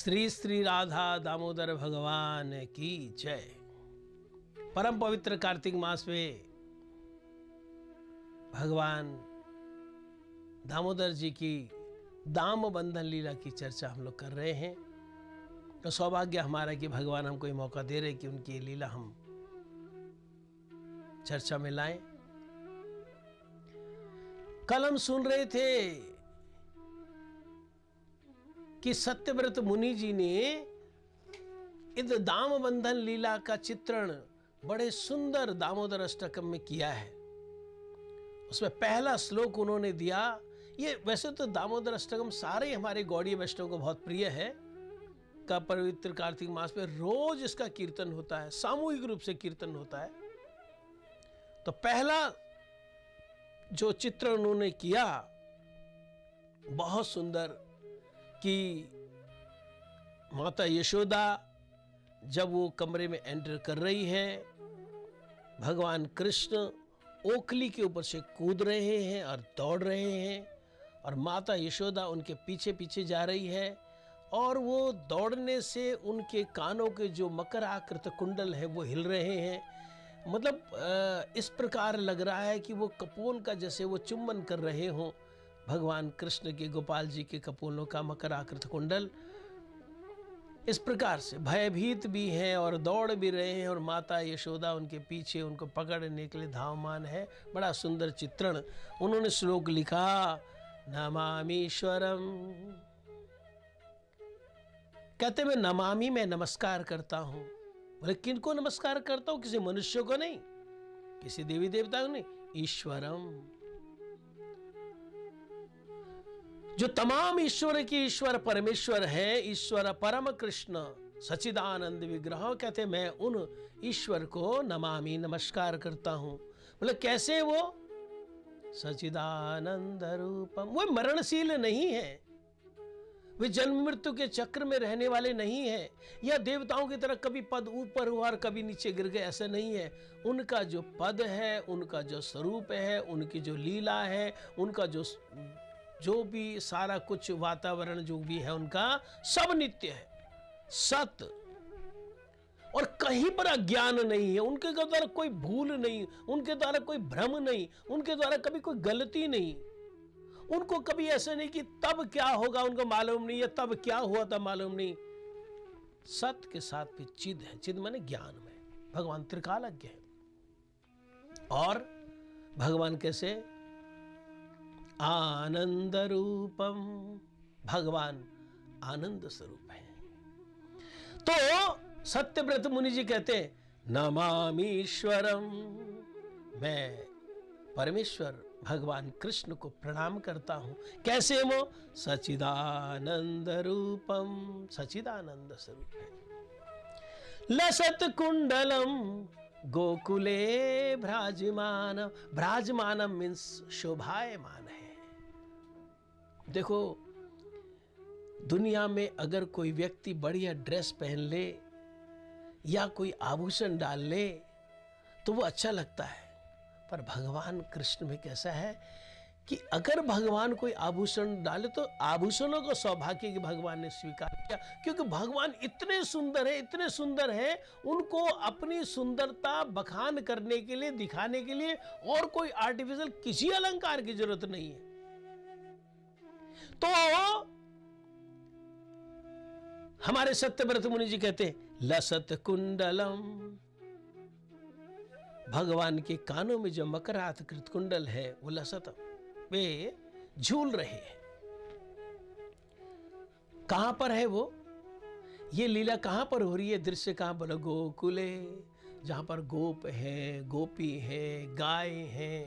श्री श्री राधा दामोदर भगवान की जय। परम पवित्र कार्तिक मास में भगवान दामोदर जी की दाम बंधन लीला की चर्चा हम लोग कर रहे हैं। तो सौभाग्य हमारा कि भगवान हमको ये मौका दे रहे कि उनकी लीला हम चर्चा में लाएं। कल हम सुन रहे थे कि सत्यव्रत मुनि जी ने इस दाम बंधन लीला का चित्रण बड़े सुंदर दामोदर अष्टकम में किया है। उसमें पहला श्लोक उन्होंने दिया। ये वैसे तो दामोदर अष्टकम सारे हमारे गौड़ीय वैष्णव को बहुत प्रिय है। का पवित्र कार्तिक मास में रोज इसका कीर्तन होता है, सामूहिक रूप से कीर्तन होता है। तो पहला जो चित्र उन्होंने किया बहुत सुंदर कि माता यशोदा जब वो कमरे में एंटर कर रही है, भगवान कृष्ण ओखली के ऊपर से कूद रहे हैं और दौड़ रहे हैं और माता यशोदा उनके पीछे पीछे जा रही है और वो दौड़ने से उनके कानों के जो मकर आकृत कुंडल है वो हिल रहे हैं। मतलब इस प्रकार लग रहा है कि वो कपोल का जैसे वो चुंबन कर रहे हों। भगवान कृष्ण के गोपाल जी के कपोलों का मकर आकृत कुंडल इस प्रकार से भयभीत भी हैं और दौड़ भी रहे हैं और माता यशोदा उनके पीछे उनको पकड़ने के लिए धावमान है। बड़ा सुंदर चित्रण। उन्होंने श्लोक लिखा, नमामीश्वरम। कहते मैं नमामि, मैं नमस्कार करता हूं। बोले किनको नमस्कार करता हूं? किसी मनुष्य को नहीं, किसी देवी देवता को नहीं, ईश्वरम, जो तमाम ईश्वर की ईश्वर परमेश्वर है, ईश्वर परम कृष्ण सच्चिदानंद विग्रह। कहते मैं उन ईश्वर को नमामि, नमस्कार करता हूं। बोले कैसे? वो सच्चिदानंद रूपम, वो मरणशील नहीं है, वे जन्म मृत्यु के चक्र में रहने वाले नहीं है, या देवताओं की तरह कभी पद ऊपर हुआ और कभी नीचे गिर गए, ऐसा नहीं है। उनका जो पद है, उनका जो स्वरूप है, उनकी जो लीला है, उनका जो भी सारा कुछ वातावरण जो भी है उनका सब नित्य है, सत, और कहीं पर अज्ञान नहीं है। उनके द्वारा कोई भूल नहीं, उनके द्वारा कोई भ्रम नहीं, उनके द्वारा कभी कोई गलती नहीं। उनको कभी ऐसा नहीं कि तब क्या होगा उनको मालूम नहीं है, तब क्या हुआ था मालूम नहीं। सत के साथ भी चिद है, चिद माने ज्ञान में। भगवान त्रिकालज्ञ है। और भगवान कैसे? आनंद रूपम, भगवान आनंद स्वरूप है। तो सत्यव्रत मुनि जी कहते हैं नमामीश्वरम, मैं परमेश्वर भगवान कृष्ण को प्रणाम करता हूं। कैसे? वो सच्चिदानंद रूपम, सच्चिदानंद स्वरूप है। लसत कुंडलम गोकुले भ्राजमान, भ्राजमानम मीन्स शोभायमान है। देखो दुनिया में अगर कोई व्यक्ति बढ़िया ड्रेस पहन ले या कोई आभूषण डाल ले तो वो अच्छा लगता है। पर भगवान कृष्ण में कैसा है कि अगर भगवान कोई आभूषण डाले तो आभूषणों को सौभाग्य की भगवान ने स्वीकार किया, क्योंकि भगवान इतने सुंदर है, इतने सुंदर है, उनको अपनी सुंदरता बखान करने के लिए, दिखाने के लिए और कोई आर्टिफिशियल किसी अलंकार की जरूरत नहीं है। तो हमारे सत्यव्रत मुनि जी कहते लसत कुंडलम, भगवान के कानों में जो मकराकृत कुंडल है वो लसत, वे झूल रहे हैं। कहां पर है वो? ये लीला कहां पर हो रही है? दृश्य कहां पर? गोकुले, जहां पर गोप है, गोपी है, गाय है,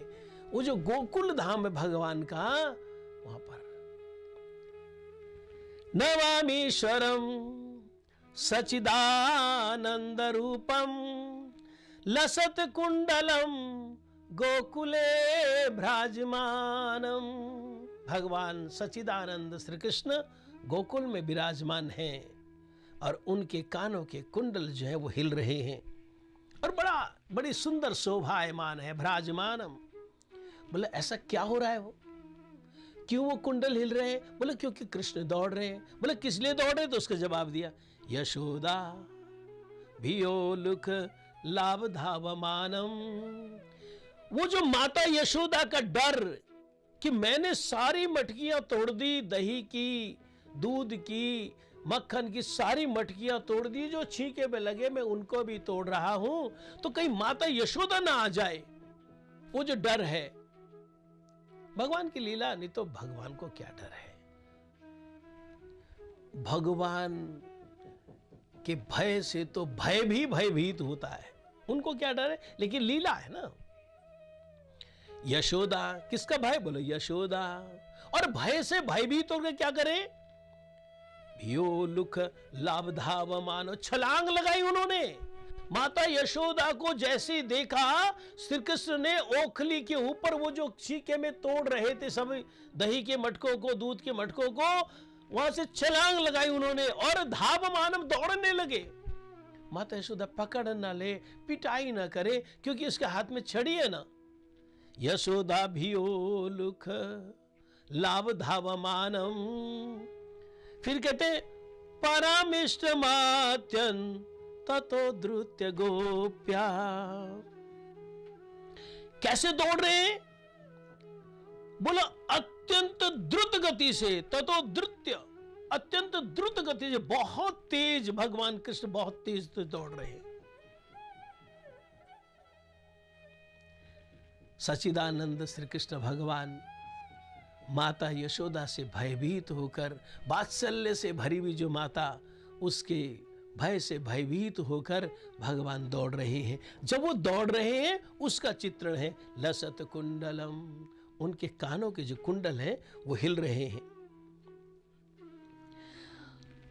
वो जो गोकुल धाम है भगवान का, वहां पर। नमामीश्वरम सच्चिदानंद रूपम लसत कुंडलम गोकुले भ्राजमानम। भगवान सच्चिदानंद श्री कृष्ण गोकुल में विराजमान हैं और उनके कानों के कुंडल जो है वो हिल रहे हैं और बड़ी सुंदर शोभायमान है। भ्राजमानम बोले ऐसा क्या हो रहा है? वो क्यों वो कुंडल हिल रहे हैं? बोले क्योंकि कृष्ण दौड़ रहे हैं। बोले किस लिए दौड़ रहे? तो उसका जवाब दिया, यशोदा भियोलुख लाभ धावमानम। वो जो माता यशोदा का डर कि मैंने सारी मटकियां तोड़ दी, दही की, दूध की, मक्खन की सारी मटकियां तोड़ दी, जो छींके में लगे मैं उनको भी तोड़ रहा हूं, तो कहीं माता यशोदा ना आ जाए, वो जो डर है। भगवान की लीला, नहीं तो भगवान को क्या डर है? भगवान के भय से तो भय भी भयभीत होता है, उनको क्या डर है? लेकिन लीला है ना। यशोदा, किसका भय? बोलो यशोदा। और भय से भयभीत होकर क्या करे? भियोलुख लाभ धावमान, छलांग लगाई उन्होंने। माता यशोदा को जैसे देखा, श्री कृष्ण ने ओखली के ऊपर वो जो छीके में तोड़ रहे थे सब दही के मटकों को, दूध के मटकों को, वहां से छलांग लगाई उन्होंने और धावमानम, दौड़ने लगे। माता यशोदा पकड़ ना ले, पिटाई ना करे, क्योंकि इसके हाथ में छड़ी है ना। यशोदा भियोलुख लाभ धावमानम। फिर कहते परमिष्ट मात्यन ततो द्रुत्य गोप्या। कैसे दौड़ रहे हैं? बोला अत्यंत द्रुत गति से, ततो द्रुत्य, अत्यंत द्रुत गति से, बहुत तेज। भगवान कृष्ण बहुत तेज से दौड़ रहे हैं। सच्चिदानंद श्री कृष्ण भगवान माता यशोदा से भयभीत होकर, वात्सल्य से भरी हुई जो माता, उसके भय से भयभीत होकर भगवान दौड़ रहे हैं। जब वो दौड़ रहे हैं, उसका चित्रण है लसत कुंडलम। उनके कानों के जो कुंडल हैं वो हिल रहे हैं।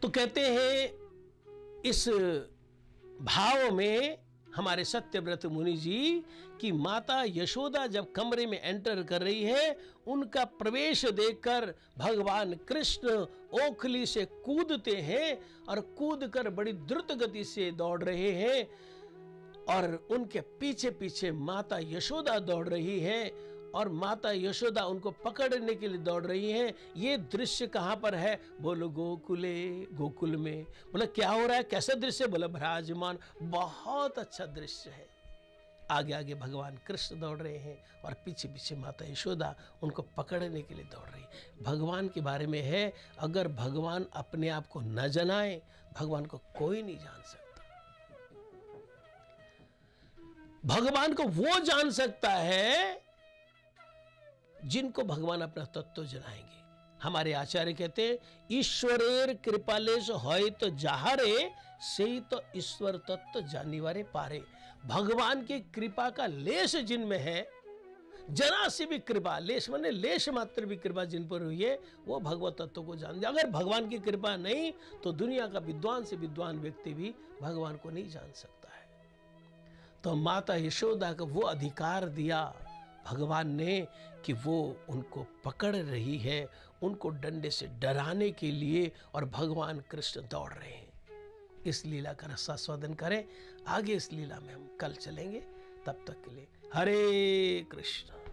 तो कहते हैं इस भाव में हमारे सत्यव्रत मुनि जी कि माता यशोदा जब कमरे में एंटर कर रही है, उनका प्रवेश देखकर भगवान कृष्ण ओखली से कूदते हैं और कूदकर बड़ी द्रुत गति से दौड़ रहे हैं, और उनके पीछे पीछे माता यशोदा दौड़ रही है, और माता यशोदा उनको पकड़ने के लिए दौड़ रही हैं। ये दृश्य कहां पर है? बोलो गोकुले, गोकुल में। बोला क्या हो रहा है, कैसा दृश्य? बोला विराजमान, बहुत अच्छा दृश्य है। आगे आगे भगवान कृष्ण दौड़ रहे हैं और पीछे पीछे माता यशोदा उनको पकड़ने के लिए दौड़ रही है। भगवान के बारे में है, अगर भगवान अपने आप को न जनाए, भगवान को कोई नहीं जान सकता। भगवान को वो जान सकता है जिनको भगवान अपना तत्व जनाएंगे। हमारे आचार्य कहते हैं, ईश्वरेर कृपालेश होय तो जाहरे, से तो ईश्वर तत्व जानिवारे पारे। भगवान की कृपा का लेश जिनमें है, जरा सी भी कृपा, लेश माने लेश मात्र भी कृपा जिन पर हुई है, वो भगवत तत्व को जानते। अगर भगवान की कृपा नहीं, तो दुनिया का विद्वान से विद्वान व्यक्ति भी भगवान को नहीं जान सकता है। तो माता यशोदा को वो अधिकार दिया भगवान ने कि वो उनको पकड़ रही है, उनको डंडे से डराने के लिए, और भगवान कृष्ण दौड़ रहे हैं। इस लीला का रसास्वादन करें। आगे इस लीला में हम कल चलेंगे। तब तक के लिए हरे कृष्ण।